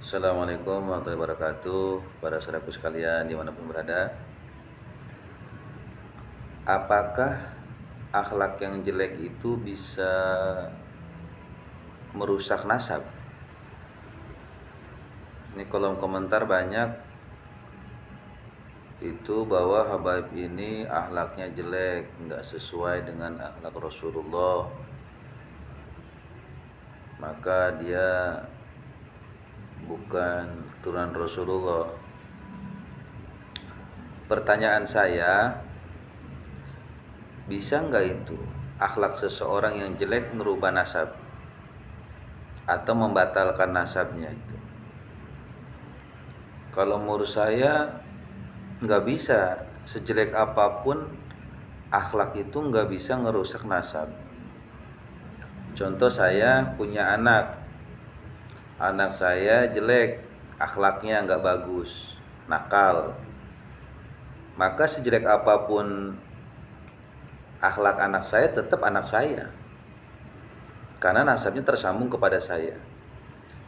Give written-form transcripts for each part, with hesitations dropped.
Assalamualaikum warahmatullahi wabarakatuh. Para saudaraku sekalian dimanapun berada, apakah akhlak yang jelek itu bisa merusak nasab? Ini kolom komentar banyak itu bahwa Habaib ini akhlaknya jelek, nggak sesuai dengan akhlak Rasulullah, maka dia bukan keturunan Rasulullah. Pertanyaan saya, bisa nggak itu akhlak seseorang yang jelek merubah nasab atau membatalkan nasabnya itu? Kalau menurut saya nggak bisa. Sejelek apapun akhlak itu nggak bisa ngerusak nasab. Contoh, saya punya anak saya jelek, akhlaknya nggak bagus, nakal, maka sejelek apapun akhlak anak saya tetap anak saya, karena nasabnya tersambung kepada saya.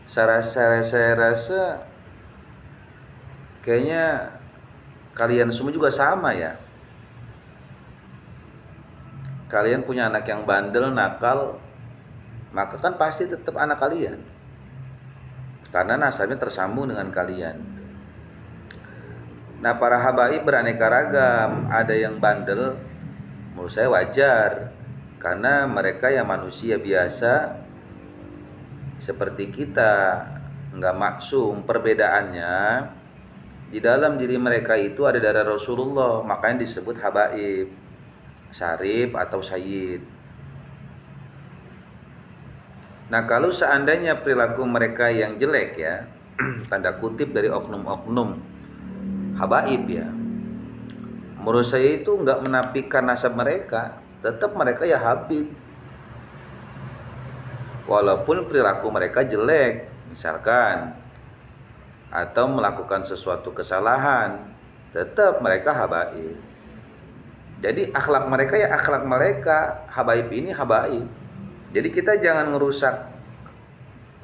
Saya rasa kayaknya kalian semua juga sama ya. Kalian punya anak yang bandel, nakal, maka kan pasti tetap anak kalian, karena nasabnya tersambung dengan kalian. Nah, para habaib beraneka ragam. Ada yang bandel, menurut saya wajar, karena mereka yang manusia biasa seperti kita, nggak maksum. Perbedaannya di dalam diri mereka itu ada darah Rasulullah, makanya disebut habaib, syarif atau sayyid. Nah, kalau seandainya perilaku mereka yang jelek ya, tanda kutip dari oknum-oknum habaib ya, menurut saya itu nggak menafikan nasab mereka, tetap mereka ya habib. Walaupun perilaku mereka jelek, misalkan, atau melakukan sesuatu kesalahan, tetap mereka habaib. Jadi akhlak mereka ya akhlak mereka, habaib ini habaib. Jadi kita jangan ngerusak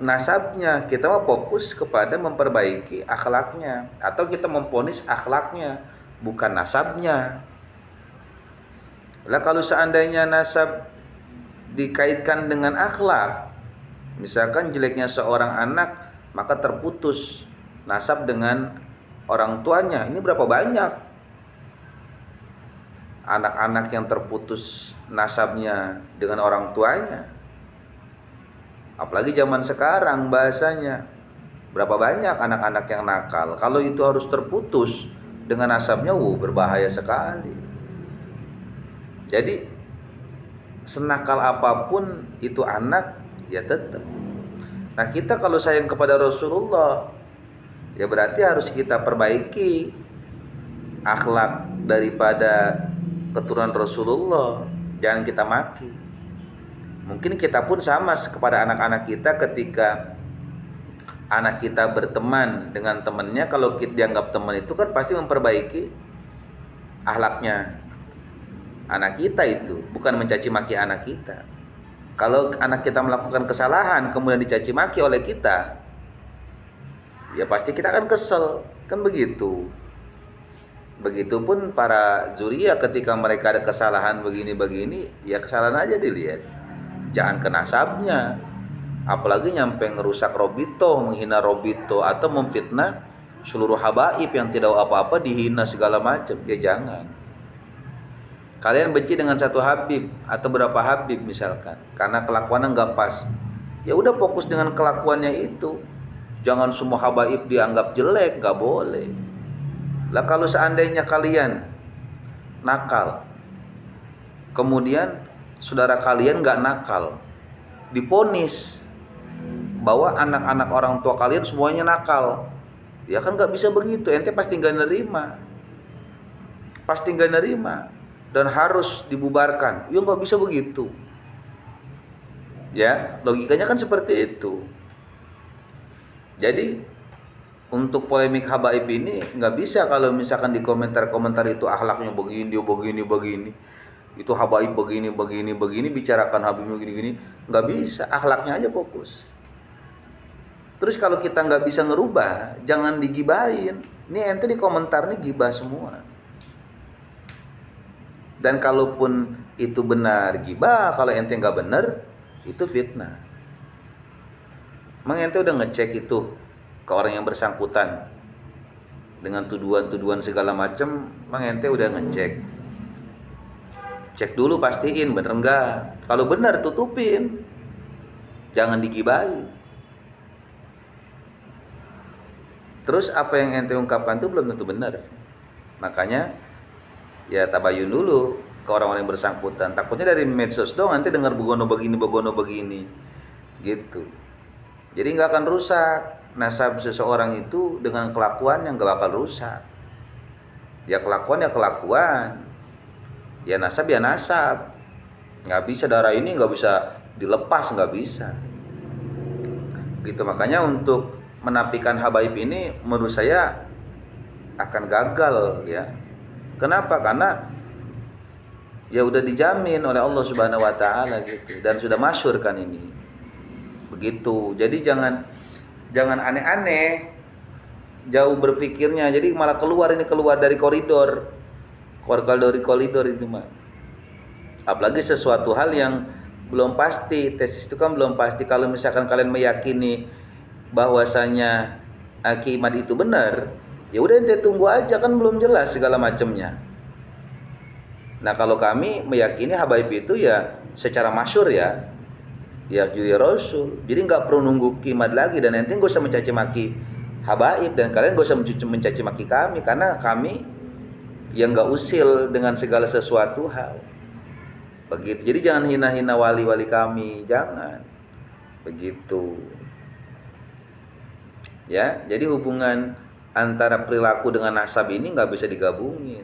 nasabnya, kita mau fokus kepada memperbaiki akhlaknya, atau kita memponis akhlaknya, bukan nasabnya. Lah kalau seandainya nasab dikaitkan dengan akhlak, misalkan jeleknya seorang anak, maka terputus nasab dengan orang tuanya. Ini berapa banyak anak-anak yang terputus nasabnya dengan orang tuanya? Apalagi zaman sekarang bahasanya, berapa banyak anak-anak yang nakal. Kalau itu harus terputus dengan nasabnya, berbahaya sekali. Jadi senakal apapun itu anak, ya tetap. Nah, kita kalau sayang kepada Rasulullah, ya berarti harus kita perbaiki akhlak daripada keturunan Rasulullah. Jangan kita maki. Mungkin kita pun sama kepada anak-anak kita, ketika anak kita berteman dengan temannya, kalau kita dianggap teman itu kan pasti memperbaiki akhlaknya anak kita itu, bukan mencaci maki anak kita. Kalau anak kita melakukan kesalahan kemudian dicaci maki oleh kita, ya pasti kita akan kesel, kan begitu. Begitupun para zuriya, ketika mereka ada kesalahan begini, ya kesalahan aja dilihat, jangan ke nasabnya. Apalagi nyampe ngerusak Robito, menghina Robito, atau memfitnah seluruh habaib yang tidak apa-apa, dihina segala macam, ya jangan. Kalian benci dengan satu habib atau berapa habib misalkan, karena kelakuannya nggak pas, ya udah fokus dengan kelakuannya itu. Jangan semua habaib dianggap jelek, nggak boleh. Lah kalau seandainya kalian nakal, kemudian saudara kalian nggak nakal, diponis bahwa anak-anak orang tua kalian semuanya nakal, ya kan nggak bisa begitu. Ente pasti nggak nerima, dan harus dibubarkan. Ya nggak bisa begitu. Ya, logikanya kan seperti itu. Jadi untuk polemik habaib ini nggak bisa kalau misalkan di komentar-komentar itu akhlaknya begini, itu habaib begini, bicarakan habib begini, nggak bisa. Akhlaknya aja fokus. Terus kalau kita nggak bisa ngerubah, jangan digibahin. Ini ente di komentar nih gibah semua. Dan kalaupun itu benar gibah, kalau ente nggak benar, itu fitnah. Emang ente udah ngecek itu ke orang yang bersangkutan dengan tuduhan-tuduhan segala macam, emang ente udah ngecek? Cek dulu, pastiin bener enggak. Kalau benar tutupin, jangan digibahin. Terus apa yang ente ungkapkan itu belum tentu benar. Makanya ya tabayun dulu ke orang-orang yang bersangkutan. Takutnya dari medsos dong nanti dengar begono begini gitu. Jadi nggak akan rusak nasab seseorang itu dengan kelakuan yang nggak bakal rusak. Ya kelakuan ya kelakuan, ya nasab ya nasab. Nggak bisa darah ini nggak bisa dilepas, nggak bisa. Gitu, makanya untuk menafikan habaib ini menurut saya akan gagal ya. Kenapa? Karena ya udah dijamin oleh Allah Subhanahu wa taala gitu, dan sudah masyhur kan ini. Begitu. Jadi jangan aneh-aneh, jauh berpikirnya. Jadi malah keluar dari koridor. Dari koridor itu mah. Apalagi sesuatu hal yang belum pasti, tesis itu kan belum pasti. Kalau misalkan kalian meyakini bahwasanya kiamat itu benar, ya udah ente tunggu aja, kan belum jelas segala macamnya. Nah kalau kami meyakini habaib itu ya secara masyhur ya juri Rasul. Jadi nggak perlu nunggu kiamat lagi, dan ente nggak usah mencaci maki habaib, dan kalian nggak usah mencaci maki kami, karena kami yang nggak usil dengan segala sesuatu hal. Begitu. Jadi jangan hina-hina wali-wali kami, jangan. Begitu. Ya, jadi hubungan antara perilaku dengan nasab ini nggak bisa digabungin.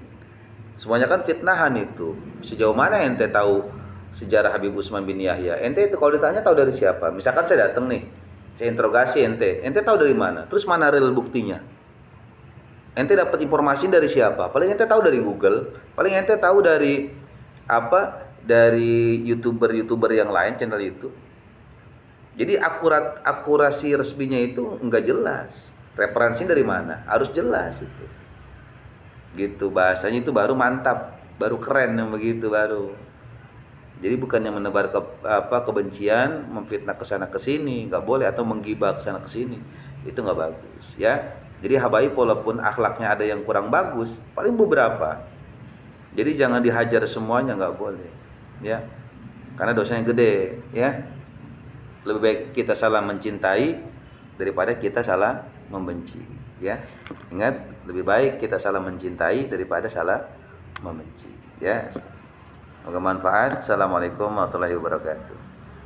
Semuanya kan fitnahan itu. Sejauh mana ente tahu sejarah Habib Utsman bin Yahya? Ente itu kalau ditanya tahu dari siapa? Misalkan saya datang nih, saya interogasi ente tahu dari mana? Terus mana real buktinya? Ente dapat informasi dari siapa? Paling ente tahu dari Google, paling ente tahu dari apa? Dari YouTuber yang lain, channel itu. Jadi akurasi resminya itu enggak jelas. Referensi dari mana? Harus jelas itu. Gitu, bahasanya itu baru mantap, baru keren yang begitu baru. Jadi bukannya menebar kebencian, memfitnah ke sana ke sini, enggak boleh, atau menggibah ke sana ke sini. Itu enggak bagus, ya. Jadi habaib walaupun akhlaknya ada yang kurang bagus, paling beberapa. Jadi jangan dihajar semuanya, enggak boleh. Ya. Karena dosanya gede, ya. Lebih baik kita salah mencintai daripada kita salah membenci, ya. Ingat, lebih baik kita salah mencintai daripada salah membenci, ya. Semoga manfaat. Assalamualaikum warahmatullahi wabarakatuh.